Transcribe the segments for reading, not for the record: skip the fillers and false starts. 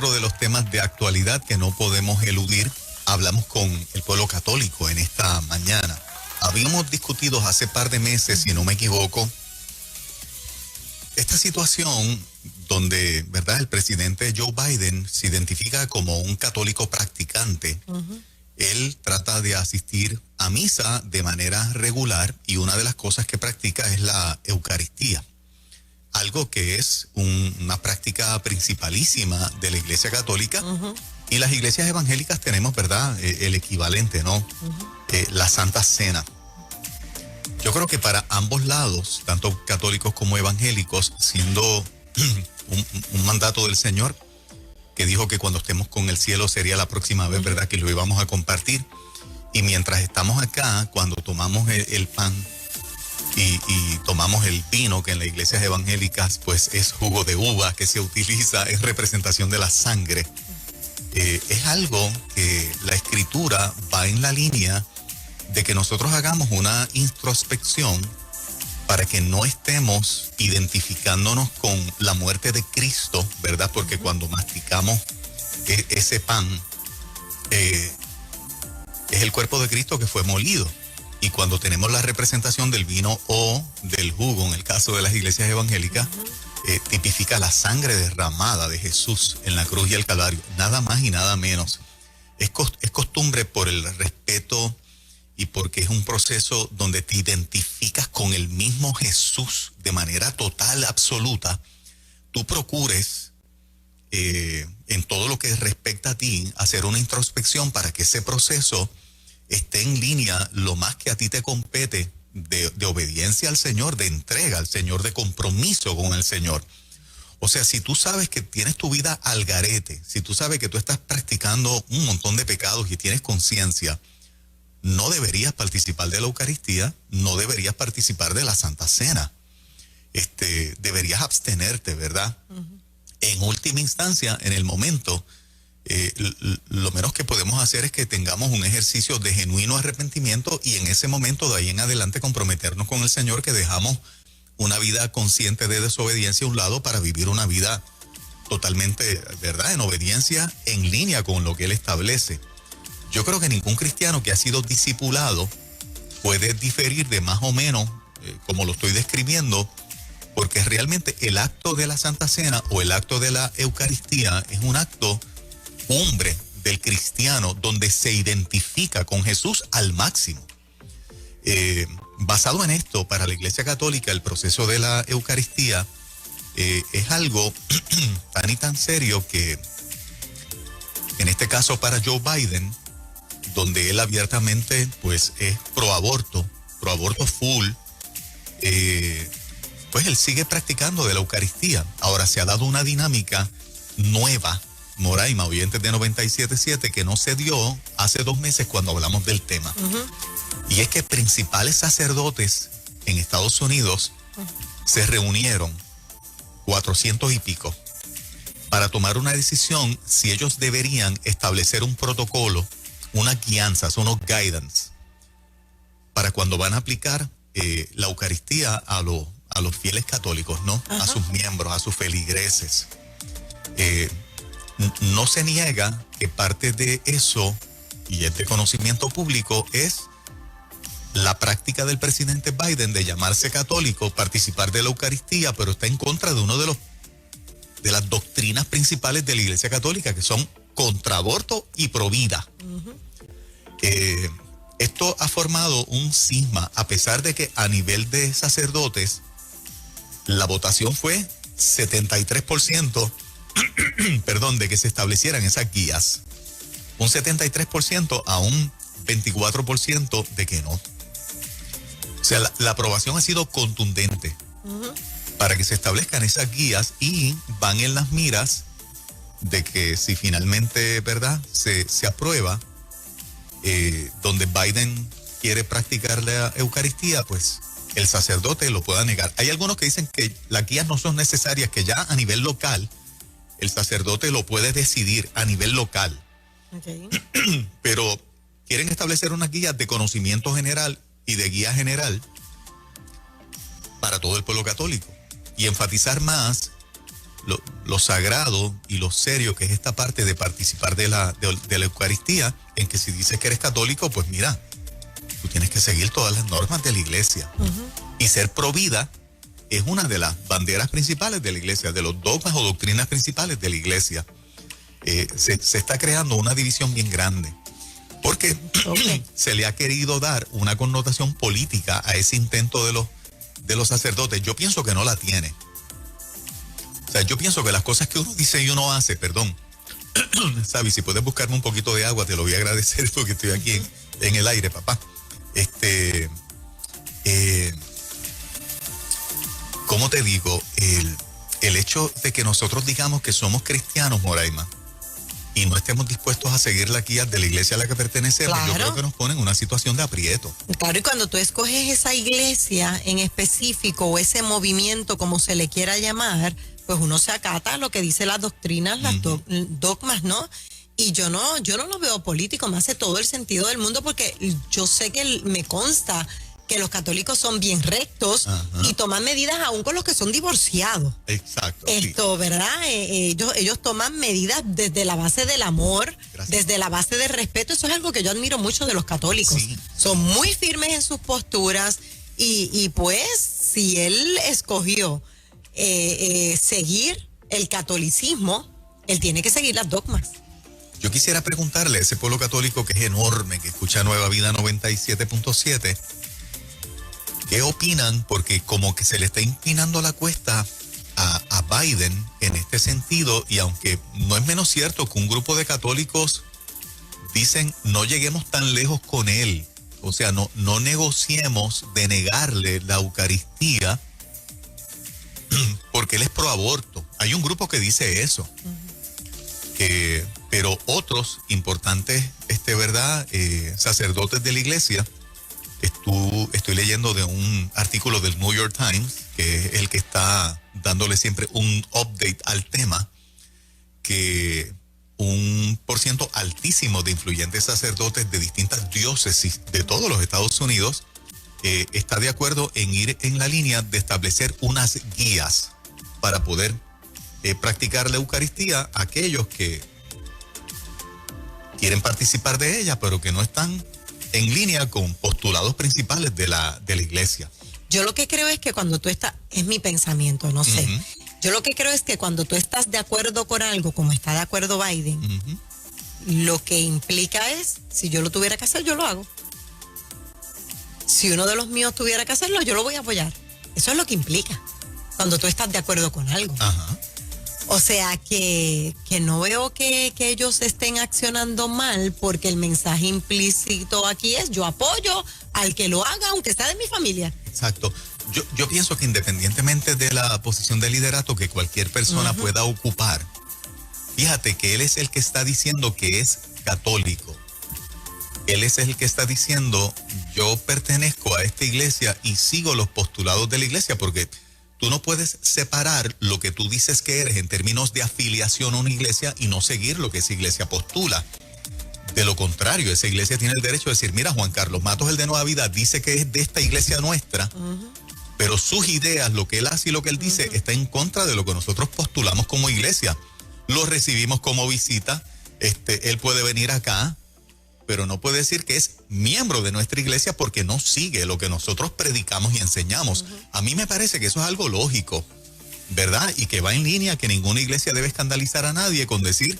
otro de los temas de actualidad que no podemos eludir. Hablamos con el pueblo católico en esta mañana. Habíamos discutido hace par de meses, si no me equivoco, esta situación donde, ¿verdad?, el presidente Joe Biden se identifica como un católico practicante. Él trata de asistir a misa de manera regular y una de las cosas que practica es la Eucaristía. Algo que es una práctica principalísima de la Iglesia Católica. Y las iglesias evangélicas tenemos, ¿verdad?, el equivalente, ¿no? La Santa Cena. Yo creo que para ambos lados, tanto católicos como evangélicos, siendo un mandato del Señor, que dijo que cuando estemos con el cielo sería la próxima vez, ¿verdad?, que lo íbamos a compartir. Y mientras estamos acá, cuando tomamos el pan y tomamos el vino, que en las iglesias evangélicas pues es jugo de uva que se utiliza, es representación de la sangre. Es algo que la Escritura va en la línea de que nosotros hagamos una introspección para que no estemos identificándonos con la muerte de Cristo, ¿verdad? Porque cuando masticamos ese pan, es el cuerpo de Cristo que fue molido. Y cuando tenemos la representación del vino o del jugo, en el caso de las iglesias evangélicas, tipifica la sangre derramada de Jesús en la cruz y el Calvario, nada más y nada menos. Es costumbre por el respeto y porque es un proceso donde te identificas con el mismo Jesús de manera total, absoluta. Tú procures, en todo lo que respecta a ti, hacer una introspección para que ese proceso esté en línea lo más que a ti te compete de obediencia al Señor, de entrega al Señor, de compromiso con el Señor. O sea, si tú sabes que tienes tu vida al garete, si tú sabes que tú estás practicando un montón de pecados y tienes conciencia, no deberías participar de la Eucaristía, no deberías participar de la Santa Cena. Deberías abstenerte, ¿verdad? En última instancia, en el momento, lo menos que podemos hacer es que tengamos un ejercicio de genuino arrepentimiento y en ese momento de ahí en adelante comprometernos con el Señor, que dejamos una vida consciente de desobediencia a un lado para vivir una vida totalmente, ¿verdad?, en obediencia, en línea con lo que Él establece. Yo creo que ningún cristiano que ha sido discipulado puede diferir de más o menos como lo estoy describiendo, porque realmente el acto de la Santa Cena o el acto de la Eucaristía es un acto cumbre del cristiano donde se identifica con Jesús al máximo. Basado en esto, para la Iglesia Católica, el proceso de la Eucaristía es algo tan y tan serio que, en este caso para Joe Biden, donde él abiertamente pues es pro aborto full, pues él sigue practicando de la Eucaristía. Ahora se ha dado una dinámica nueva, Moraima, oyentes de 97.7, que no se dio hace 2 meses cuando hablamos del tema. Y es que principales sacerdotes en Estados Unidos se reunieron, 400 y pico, para tomar una decisión si ellos deberían establecer un protocolo, unas guianzas, unos guidance, para cuando van a aplicar la Eucaristía a los fieles católicos, ¿no? A sus miembros, a sus feligreses. No se niega que parte de eso, y es de conocimiento público, es la práctica del presidente Biden de llamarse católico, participar de la Eucaristía, pero está en contra de uno de las doctrinas principales de la Iglesia Católica, que son contra aborto y pro vida. Esto ha formado un cisma, a pesar de que a nivel de sacerdotes la votación fue 73%, perdón, de que se establecieran esas guías. Un 73% a un 24% de que no. O sea, la aprobación ha sido contundente para que se establezcan esas guías y van en las miras de que si finalmente, ¿verdad?, se aprueba, donde Biden quiere practicar la Eucaristía, pues el sacerdote lo pueda negar. Hay algunos que dicen que las guías no son necesarias, que ya a nivel local el sacerdote lo puede decidir a nivel local. Pero quieren establecer unas guías de conocimiento general y de guía general para todo el pueblo católico y enfatizar más lo sagrado y lo serio que es esta parte de participar de la Eucaristía, en que si dices que eres católico, pues mira, tú tienes que seguir todas las normas de la iglesia. Y ser provida es una de las banderas principales de la iglesia, de los dogmas o doctrinas principales de la iglesia. Se está creando una división bien grande, porque se le ha querido dar una connotación política a ese intento de los sacerdotes. Yo pienso que no la tiene. O sea, yo pienso que las cosas que uno dice y uno hace, perdón, Sabi, si puedes buscarme un poquito de agua, te lo voy a agradecer porque estoy aquí en el aire, papá. ¿Cómo te digo? El hecho de que nosotros digamos que somos cristianos, Moraima, y no estemos dispuestos a seguir las guías de la iglesia a la que pertenecemos, claro, yo creo que nos pone en una situación de aprieto. Claro, y cuando tú escoges esa iglesia en específico o ese movimiento, como se le quiera llamar, pues uno se acata a lo que dice las doctrinas, las dogmas, ¿no? Y yo no lo veo político, me hace todo el sentido del mundo, porque yo sé que me consta que los católicos son bien rectos y toman medidas aún con los que son divorciados. Exacto. Esto, sí. ¿Verdad? Ellos toman medidas desde la base del amor, desde la base del respeto. Eso es algo que yo admiro mucho de los católicos. Sí. Son muy firmes en sus posturas y pues si él escogió seguir el catolicismo, él tiene que seguir las dogmas. Yo quisiera preguntarle a ese pueblo católico que es enorme, que escucha Nueva Vida 97.7, ¿qué opinan? Porque como que se le está inclinando la cuesta a Biden en este sentido, y aunque no es menos cierto que un grupo de católicos dicen no lleguemos tan lejos con él, o sea, no negociemos de negarle la Eucaristía porque él es pro aborto. Hay un grupo que dice eso. Pero otros importantes, ¿verdad? Sacerdotes de la iglesia, estoy leyendo de un artículo del New York Times, que es el que está dándole siempre un update al tema, que un % altísimo de influyentes sacerdotes de distintas diócesis de todos los Estados Unidos está de acuerdo en ir en la línea de establecer unas guías para poder practicar la Eucaristía a aquellos que quieren participar de ella, pero que no están en línea con postulados principales de la iglesia. Yo lo que creo es que cuando tú estás, es mi pensamiento, no sé, yo lo que creo es que cuando tú estás de acuerdo con algo, como está de acuerdo Biden, lo que implica es, si yo lo tuviera que hacer, yo lo hago. Si uno de los míos tuviera que hacerlo, yo lo voy a apoyar. Eso es lo que implica cuando tú estás de acuerdo con algo. O sea que no veo que ellos estén accionando mal, porque el mensaje implícito aquí es: yo apoyo al que lo haga, aunque sea de mi familia. Exacto. Yo pienso que independientemente de la posición de liderato que cualquier persona pueda ocupar, fíjate que él es el que está diciendo que es católico. Él es el que está diciendo: yo pertenezco a esta iglesia y sigo los postulados de la iglesia, porque tú no puedes separar lo que tú dices que eres en términos de afiliación a una iglesia y no seguir lo que esa iglesia postula. De lo contrario, esa iglesia tiene el derecho de decir: mira, Juan Carlos Matos, el de Nueva Vida, dice que es de esta iglesia nuestra, pero sus ideas, lo que él hace y lo que él dice, está en contra de lo que nosotros postulamos como iglesia. Lo recibimos como visita, él puede venir acá, pero no puede decir que es miembro de nuestra iglesia porque no sigue lo que nosotros predicamos y enseñamos. A mí me parece que eso es algo lógico, ¿verdad? Y que va en línea, que ninguna iglesia debe escandalizar a nadie con decir: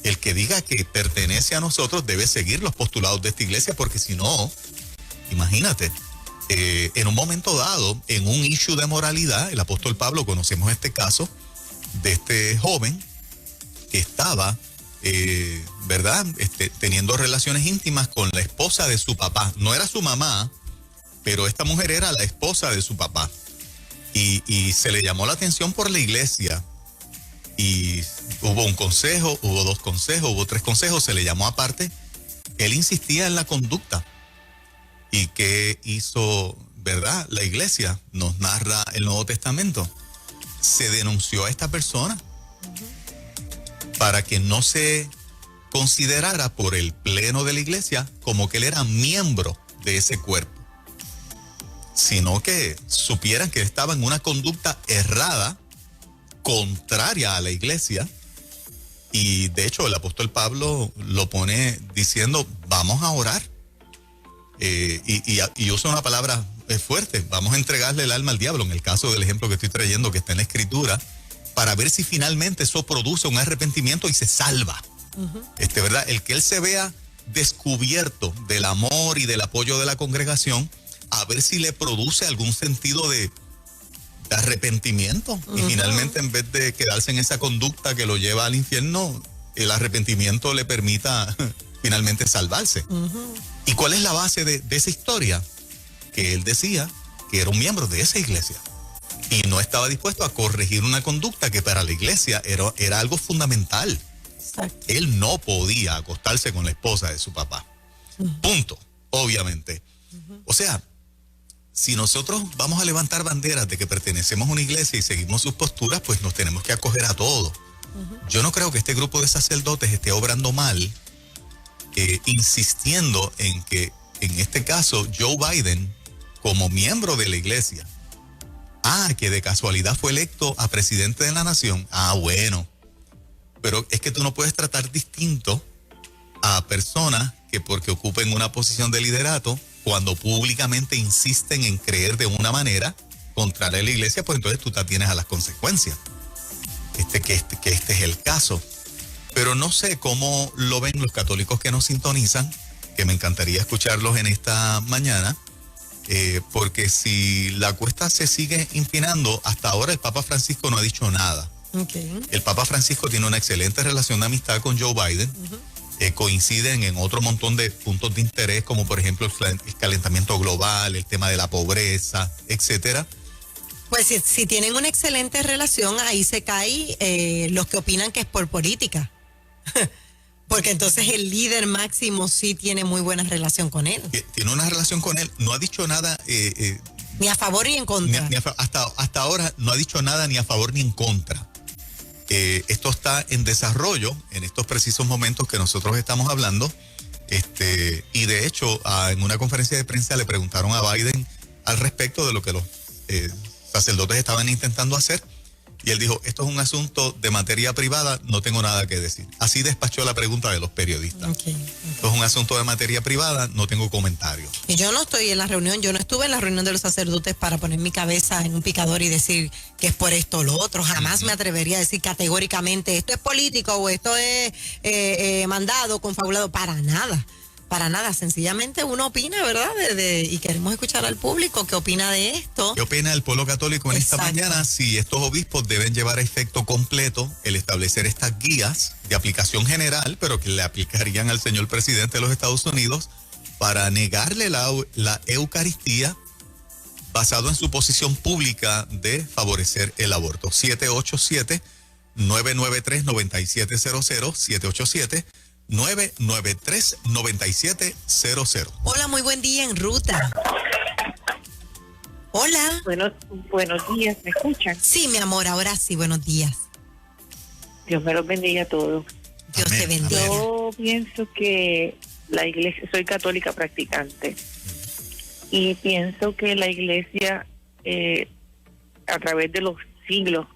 el que diga que pertenece a nosotros debe seguir los postulados de esta iglesia, porque si no, imagínate, en un momento dado, en un issue de moralidad, el apóstol Pablo, conocemos este caso de este joven que estaba ¿verdad? Teniendo relaciones íntimas con la esposa de su papá. No era su mamá, pero esta mujer era la esposa de su papá. Y se le llamó la atención por la iglesia. Y hubo un consejo, hubo 2 consejos, hubo 3 consejos, se le llamó aparte. Él insistía en la conducta. ¿Y qué hizo, verdad? La iglesia, nos narra el Nuevo Testamento. Se denunció a esta persona para que no se considerara por el pleno de la iglesia como que él era miembro de ese cuerpo, sino que supieran que estaba en una conducta errada contraria a la iglesia. Y de hecho el apóstol Pablo lo pone diciendo, vamos a orar. Y usa una palabra fuerte, vamos a entregarle el alma al diablo, en el caso del ejemplo que estoy trayendo, que está en la escritura, para ver si finalmente eso produce un arrepentimiento y se salva. ¿Verdad? El que él se vea descubierto del amor y del apoyo de la congregación, a ver si le produce algún sentido de arrepentimiento. Y finalmente, en vez de quedarse en esa conducta que lo lleva al infierno, el arrepentimiento le permita finalmente salvarse. ¿Y cuál es la base de esa historia? Que él decía que era un miembro de esa iglesia y no estaba dispuesto a corregir una conducta que para la iglesia era algo fundamental. Exacto. Él no podía acostarse con la esposa de su papá. Punto, obviamente. O sea, si nosotros vamos a levantar banderas de que pertenecemos a una iglesia y seguimos sus posturas, pues nos tenemos que acoger a todo. Yo no creo que este grupo de sacerdotes esté obrando mal, insistiendo en que, en este caso, Joe Biden, como miembro de la iglesia, que de casualidad fue electo a presidente de la nación. Bueno, pero es que tú no puedes tratar distinto a personas que porque ocupen una posición de liderato, cuando públicamente insisten en creer de una manera contraria a la iglesia, pues entonces tú te atienes a las consecuencias. Que este es el caso. Pero no sé cómo lo ven los católicos que nos sintonizan, que me encantaría escucharlos en esta mañana, porque si la cuesta se sigue empinando, hasta ahora el Papa Francisco no ha dicho nada. Okay. El Papa Francisco tiene una excelente relación de amistad con Joe Biden. Coinciden en otro montón de puntos de interés, como por ejemplo el calentamiento global, el tema de la pobreza, etcétera. Pues si tienen una excelente relación, ahí se cae los que opinan que es por política. Porque entonces el líder máximo sí tiene muy buena relación con él. Tiene una relación con él, no ha dicho nada... ni a favor ni en contra. Hasta ahora no ha dicho nada ni a favor ni en contra. Esto está en desarrollo en estos precisos momentos que nosotros estamos hablando. Y de hecho, en una conferencia de prensa le preguntaron a Biden al respecto de lo que los sacerdotes estaban intentando hacer. Y él dijo, esto es un asunto de materia privada, no tengo nada que decir. Así despachó la pregunta de los periodistas. Esto es un asunto de materia privada, no tengo comentarios. Y yo no estoy en la reunión, yo no estuve en la reunión de los sacerdotes para poner mi cabeza en un picador y decir que es por esto o lo otro. Jamás me atrevería a decir categóricamente, esto es político o esto es mandado, confabulado, para nada. Para nada, sencillamente uno opina, ¿verdad? Y queremos escuchar al público qué opina de esto. ¿Qué opina el pueblo católico en esta mañana? Si estos obispos deben llevar a efecto completo el establecer estas guías de aplicación general, pero que le aplicarían al señor presidente de los Estados Unidos para negarle la Eucaristía basado en su posición pública de favorecer el aborto. 787-993-9700, 787-993-9700. Hola, muy buen día en ruta. Hola. Buenos días, ¿me escuchan? Sí, mi amor, ahora sí, buenos días. Dios me los bendiga a todos. Dios te bendiga. Yo pienso que la iglesia, soy católica practicante, y pienso que la iglesia a través de los siglos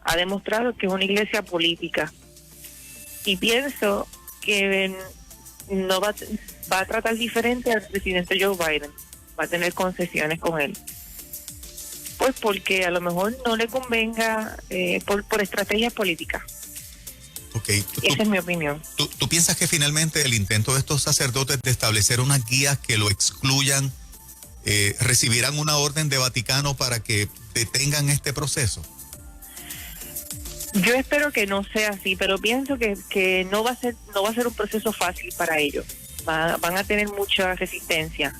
ha demostrado que es una iglesia política, y pienso que no va a tratar diferente al presidente Joe Biden, va a tener concesiones con él, pues porque a lo mejor no le convenga por estrategias políticas. Okay. Esa es mi opinión. ¿Tú piensas que finalmente el intento de estos sacerdotes de establecer unas guías que lo excluyan recibirán una orden de Vaticano para que detengan este proceso? Yo espero que no sea así, pero pienso que no va a ser un proceso fácil para ellos. Van a tener mucha resistencia.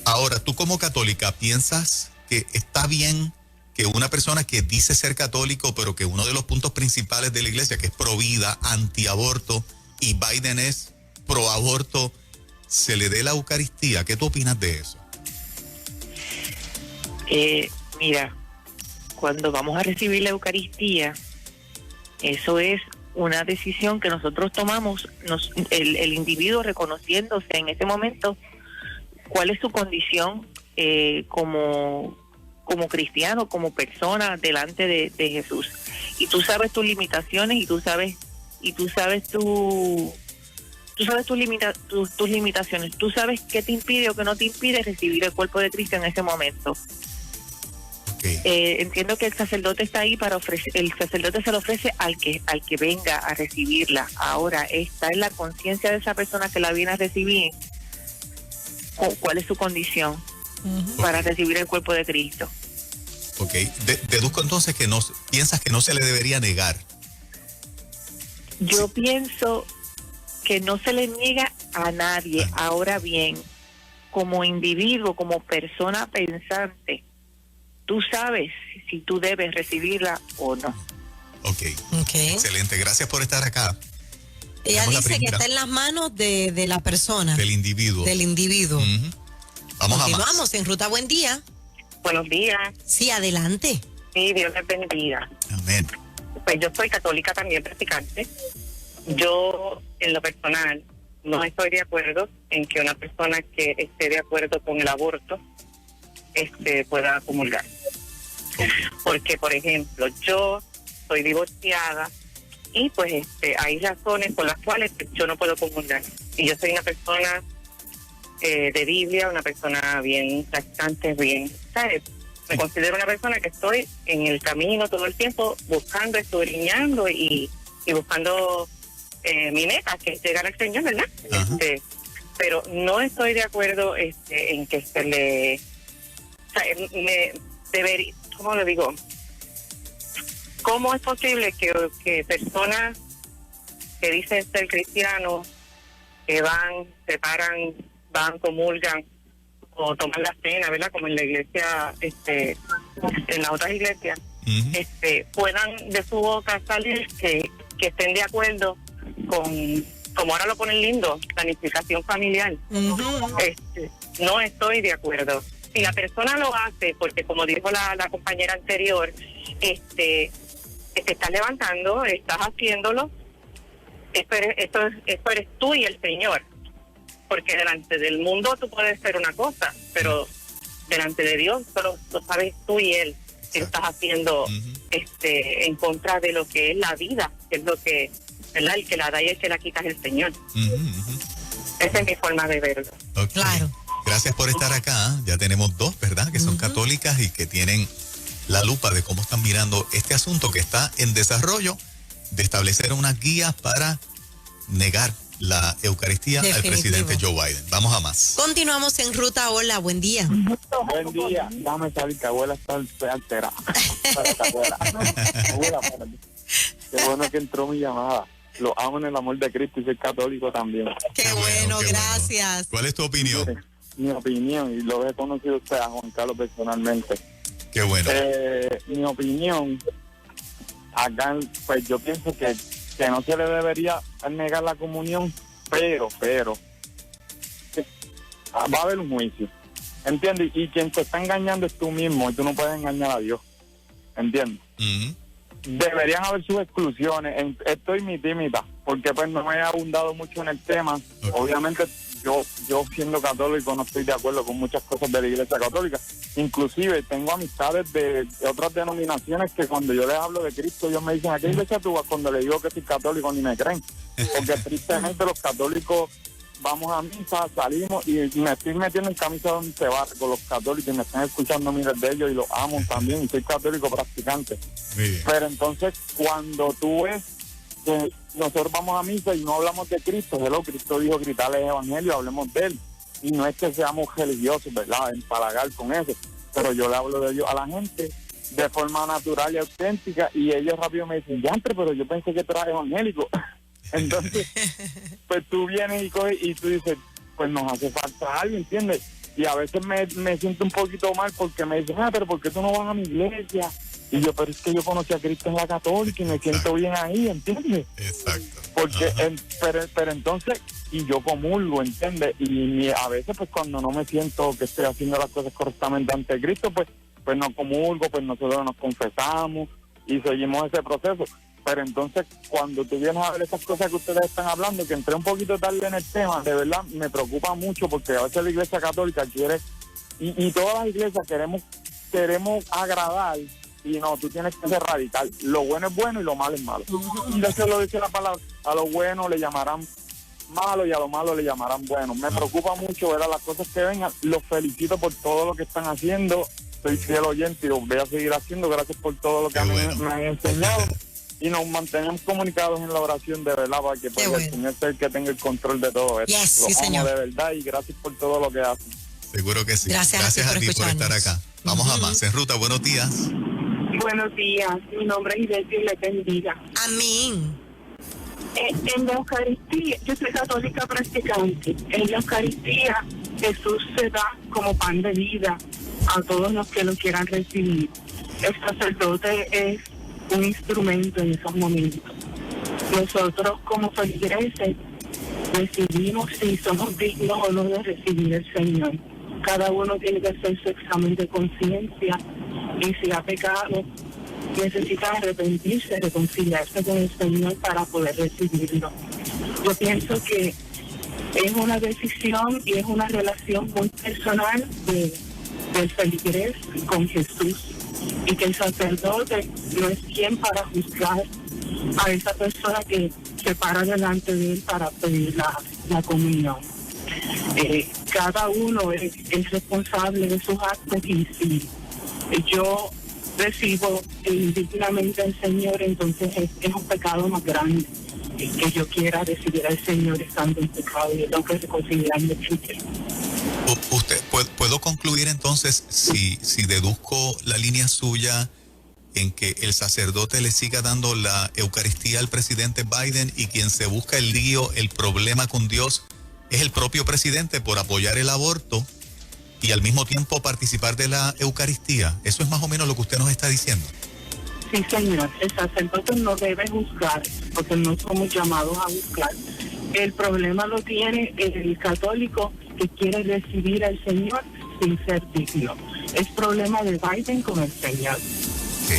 Ahora, tú como católica, ¿piensas que está bien que una persona que dice ser católico, pero que uno de los puntos principales de la iglesia, que es pro vida, antiaborto, y Biden es pro aborto, se le dé la Eucaristía? ¿Qué tú opinas de eso? Mira, cuando vamos a recibir la Eucaristía, eso es una decisión que nosotros tomamos, el individuo reconociéndose en ese momento cuál es su condición como como cristiano, como persona delante de Jesús. Y tú sabes tus limitaciones y tú sabes tus limitaciones. Tú sabes qué te impide o qué no te impide recibir el cuerpo de Cristo en ese momento. Okay. Entiendo que el sacerdote está ahí para el sacerdote se lo ofrece al que venga a recibirla. Ahora está en la conciencia de esa persona que la viene a recibir, cuál es su condición para recibir el cuerpo de Cristo. Ok, deduzco entonces que piensas que no se le debería negar. Yo pienso que no se le niega a nadie. Ahora bien, como individuo, como persona pensante, tú sabes si tú debes recibirla o no. Ok. Excelente, gracias por estar acá. Ella dice que está en las manos de la persona. Del individuo. Vamos a más. Continuamos en Ruta Buen Día. Buenos días. Sí, adelante. Sí, Dios les bendiga. Amén. Pues yo soy católica también practicante. Yo, en lo personal, no estoy de acuerdo en que una persona que esté de acuerdo con el aborto pueda comulgar. Porque, por ejemplo, yo soy divorciada y pues hay razones por las cuales yo no puedo comulgar. Y yo soy una persona de Biblia, una persona bien practicante, bien, ¿sabes? Me considero una persona que estoy en el camino todo el tiempo buscando, escudriñando y buscando mi meta, que es llegar al Señor, ¿verdad? Pero no estoy de acuerdo en que se le... O sea, debería, ¿cómo le digo? ¿Cómo es posible que personas que dicen ser cristianos, que van, se paran, van, comulgan o toman la cena, ¿verdad? Como en la iglesia, en las otras iglesias, puedan de su boca salir que estén de acuerdo con, como ahora lo ponen lindo, planificación familiar? No estoy de acuerdo. Si la persona lo hace, porque como dijo la compañera anterior, te estás levantando, estás haciéndolo, esto eres tú y el Señor. Porque delante del mundo tú puedes ser una cosa, pero delante de Dios solo lo sabes tú y Él. Si lo estás haciendo en contra de lo que es la vida, que es lo que, ¿verdad? El que la da y el que la quita es el Señor. Esa es mi forma de verlo. Okay. Claro. Gracias por estar acá. Ya tenemos dos, ¿verdad? Que son católicas y que tienen la lupa de cómo están mirando este asunto que está en desarrollo de establecer unas guías para negar la Eucaristía al presidente Joe Biden. Vamos a más. Continuamos en Ruta. Hola, buen día. Buen día. Dame saber que abuela está alterada. Abuela, qué bueno que entró mi llamada. Lo amo en el amor de Cristo y soy católico también. Qué bueno, gracias. Bueno. ¿Cuál es tu opinión? Mire, mi opinión, y lo he conocido usted a Juan Carlos personalmente. Qué bueno. Mi opinión, acá, pues yo pienso que no se le debería negar la comunión, pero va a haber un juicio, ¿entiendes? Y quien te está engañando es tú mismo y tú no puedes engañar a Dios, ¿entiendes? Deberían haber sus exclusiones. Estoy mi tímida, porque pues no me he abundado mucho en el tema. Obviamente yo siendo católico no estoy de acuerdo con muchas cosas de la Iglesia Católica. Inclusive tengo amistades de otras denominaciones que cuando yo les hablo de Cristo, ellos me dicen: ¿a qué iglesia tú vas? Cuando les digo que soy católico ni me creen, porque tristemente los católicos vamos a misa, salimos y me estoy metiendo en camisa donde se va con los católicos y me están escuchando miles de ellos y los amo también y soy católico practicante. Pero entonces cuando tú ves que nosotros vamos a misa y no hablamos de Cristo, Cristo dijo: gritarle el evangelio, hablemos de él. Y no es que seamos religiosos, ¿verdad?, empalagar con eso, pero yo le hablo de Dios a la gente de forma natural y auténtica, y ellos rápido me dicen: ¡Yantre, pero yo pensé que tú eras evangélico! Entonces, pues tú vienes y coges y tú dices: pues nos hace falta algo, ¿entiendes? Y a veces me siento un poquito mal porque me dicen: pero ¿por qué tú no vas a mi iglesia? Y yo: pero es que yo conocí a Cristo en la católica y me siento bien ahí, ¿entiendes? Exacto. Porque, pero entonces, y yo comulgo, ¿entiendes? Y a veces, pues cuando no me siento que estoy haciendo las cosas correctamente ante Cristo, pues no comulgo, pues nosotros nos confesamos y seguimos ese proceso. Pero entonces, cuando tú vienes a ver esas cosas que ustedes están hablando, que entré un poquito tarde en el tema, de verdad me preocupa mucho, porque a veces la Iglesia Católica quiere, y todas las iglesias queremos queremos agradar y no, tú tienes que ser radical. Lo bueno es bueno y lo malo es malo. Y eso lo dice la palabra, a lo bueno le llamarán malo y a lo malo le llamarán bueno. Me preocupa mucho ver a las cosas que vengan. Los felicito por todo lo que están haciendo. Soy fiel oyente y lo voy a seguir haciendo. Gracias por todo lo que me han enseñado. Y nos mantenemos comunicados en la oración de verdad para que el Señor sea el que tenga el control de todo esto. Los amo de verdad y gracias por todo lo que hacen. Seguro que sí. Gracias a ti por estar acá. Vamos a más. En ruta, buenos días. Buenos días, mi nombre es Idelsi y le bendiga. Amén. En la Eucaristía, yo soy católica practicante. En la Eucaristía, Jesús se da como pan de vida a todos los que lo quieran recibir. El sacerdote es un instrumento en esos momentos. Nosotros como feligreses decidimos si somos dignos o no de recibir el Señor. Cada uno tiene que hacer su examen de conciencia y si ha pecado necesita arrepentirse, reconciliarse con el Señor para poder recibirlo. Yo pienso que es una decisión y es una relación muy personal del feligrés con Jesús, y que el sacerdote no es quien para juzgar a esa persona que se para delante de él para pedir la comunión. Cada uno es responsable de sus actos, y si yo recibo indignamente al Señor, entonces es un pecado más grande que yo quiera recibir al Señor estando en pecado, y tengo que reconciliarme con Él. ¿Puedo concluir entonces si deduzco la línea suya en que el sacerdote le siga dando la Eucaristía al presidente Biden y quien se busca el lío, el problema con Dios, es el propio presidente por apoyar el aborto y al mismo tiempo participar de la Eucaristía? ¿Eso es más o menos lo que usted nos está diciendo? Sí, señor. El sacerdote no debe juzgar, porque no somos llamados a juzgar. El problema lo tiene el católico que quiere recibir al Señor sin ser digno. Es problema de Biden con el Señor. Ok,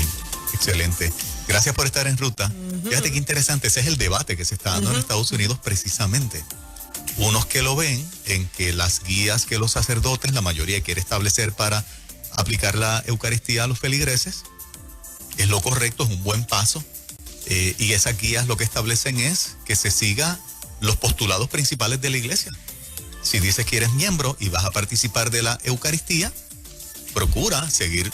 excelente. Gracias por estar en ruta. Fíjate qué interesante, ese es el debate que se está dando en Estados Unidos precisamente. Unos que lo ven en que las guías que los sacerdotes, la mayoría quiere establecer para aplicar la Eucaristía a los feligreses, es lo correcto, es un buen paso. Y esas guías lo que establecen es que se siga los postulados principales de la iglesia. Si dices que eres miembro y vas a participar de la Eucaristía, procura seguir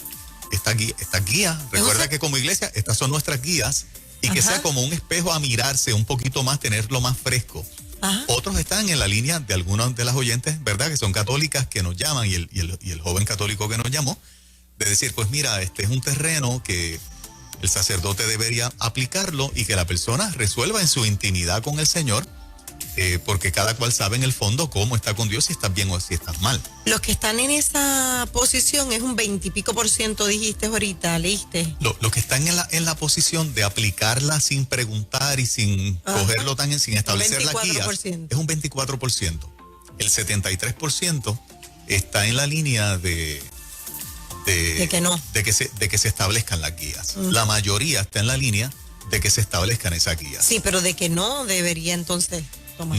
esta guía. Recuerda que como iglesia, estas son nuestras guías, y que sea como un espejo a mirarse un poquito más, tenerlo más fresco. Otros están en la línea de algunas de las oyentes, ¿verdad?, que son católicas, que nos llaman, y el joven católico que nos llamó, de decir, pues mira, este es un terreno que el sacerdote debería aplicarlo y que la persona resuelva en su intimidad con el Señor, porque cada cual sabe en el fondo cómo está con Dios, si estás bien o si estás mal. Los que están en esa posición es un 20 y pico %, dijiste ahorita, leíste. Los que están en la posición de aplicarla sin preguntar y sin cogerlo sin establecer las guías, es un 24%. El 73% está en la línea de que no. de que se establezcan las guías. La mayoría está en la línea de que se establezcan esas guías. Sí, pero de que no debería entonces tomar.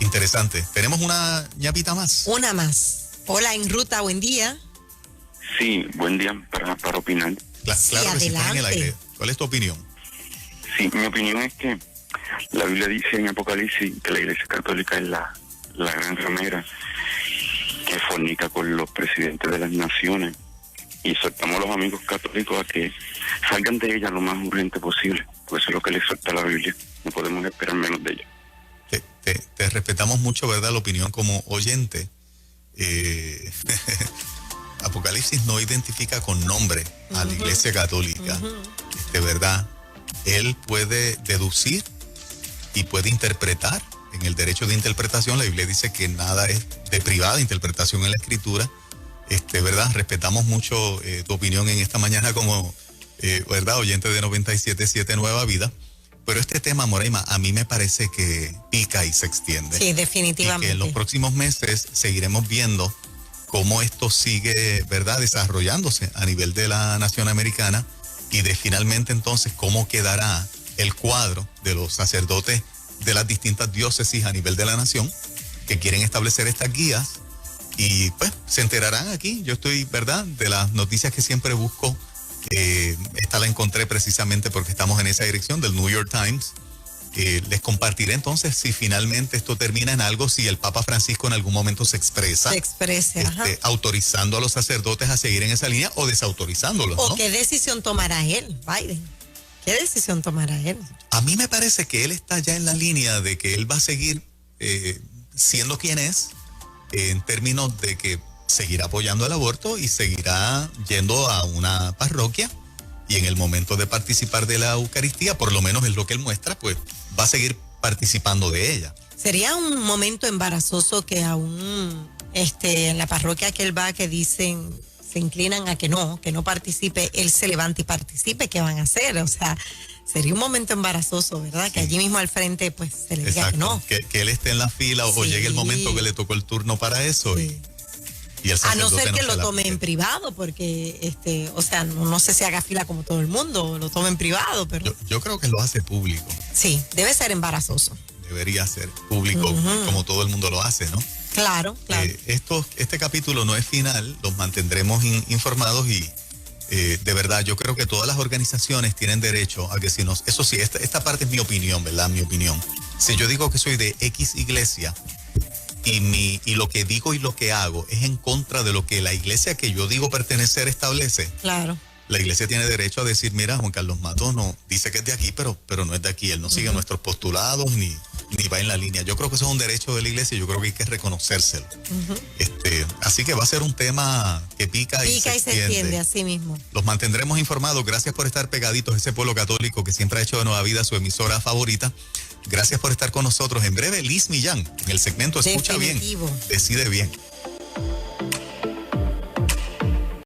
Interesante. Tenemos una ñapita más. Una más. Hola, en ruta, buen día. Sí, buen día para opinar. Claro que sí, está en el aire. ¿Cuál es tu opinión? Sí, mi opinión es que la Biblia dice en Apocalipsis que la Iglesia Católica es la gran ramera que fornica con los presidentes de las naciones, y soltamos a los amigos católicos a que salgan de ella lo más urgente posible, pues eso es lo que les suelta la Biblia. No podemos esperar menos de ella. Te respetamos mucho, ¿verdad?, la opinión como oyente. Apocalipsis no identifica con nombre a la Iglesia Católica, ¿verdad? Él puede deducir y puede interpretar. En el derecho de interpretación, la Biblia dice que nada es de privada interpretación en la Escritura, ¿verdad? Respetamos mucho tu opinión en esta mañana como, ¿verdad?, oyente de 97.7 Nueva Vida. Pero este tema, Moraima, a mí me parece que pica y se extiende. Sí, definitivamente. Y que en los próximos meses seguiremos viendo cómo esto sigue, ¿verdad?, desarrollándose a nivel de la nación americana, y de finalmente entonces cómo quedará el cuadro de los sacerdotes de las distintas diócesis a nivel de la nación que quieren establecer estas guías, Y pues se enterarán aquí. Yo estoy, ¿verdad?, de las noticias que siempre busco. Esta la encontré precisamente porque estamos en esa dirección del New York Times. Les compartiré entonces si finalmente esto termina en algo, si el Papa Francisco en algún momento se expresa, autorizando a los sacerdotes a seguir en esa línea o desautorizándolos, o ¿no? qué decisión tomará él, Biden. ¿Qué decisión tomará él? A mí me parece que él está ya en la línea de que él va a seguir siendo quien es, en términos de que seguirá apoyando el aborto y seguirá yendo a una parroquia, y en el momento de participar de la Eucaristía, por lo menos es lo que él muestra, pues va a seguir participando de ella. Sería un momento embarazoso que aún en la parroquia que él va, que dicen, se inclinan a que no participe, él se levante y participe. ¿Qué van a hacer? O sea, sería un momento embarazoso, ¿verdad? Sí. Que allí mismo al frente pues se le diga que no. Que él esté en la fila o llegue el momento que le tocó el turno para eso. Sí. Y a no ser que lo tome en privado, porque, o sea, no sé si haga fila como todo el mundo, lo tome en privado, pero... Yo creo que lo hace público. Sí, debe ser embarazoso. Debería ser público, como todo el mundo lo hace, ¿no? Claro. Este capítulo no es final, los mantendremos informados y de verdad yo creo que todas las organizaciones tienen derecho a que si nos... Eso sí, esta parte es mi opinión, ¿verdad? Mi opinión. Si yo digo que soy de X iglesia... Y lo que digo y lo que hago es en contra de lo que la iglesia que yo digo pertenecer establece. Claro. La iglesia tiene derecho a decir, mira, Juan Carlos Matos no dice que es de aquí, pero no es de aquí. Él no sigue nuestros postulados ni va en la línea. Yo creo que eso es un derecho de la iglesia y yo creo que hay que reconocérselo. Así que va a ser un tema que pica y se extiende, así mismo. Los mantendremos informados. Gracias por estar pegaditos a ese pueblo católico que siempre ha hecho de Nueva Vida su emisora favorita. Gracias por estar con nosotros. En breve, Liz Millán, en el segmento Escucha Bien, Decide Bien.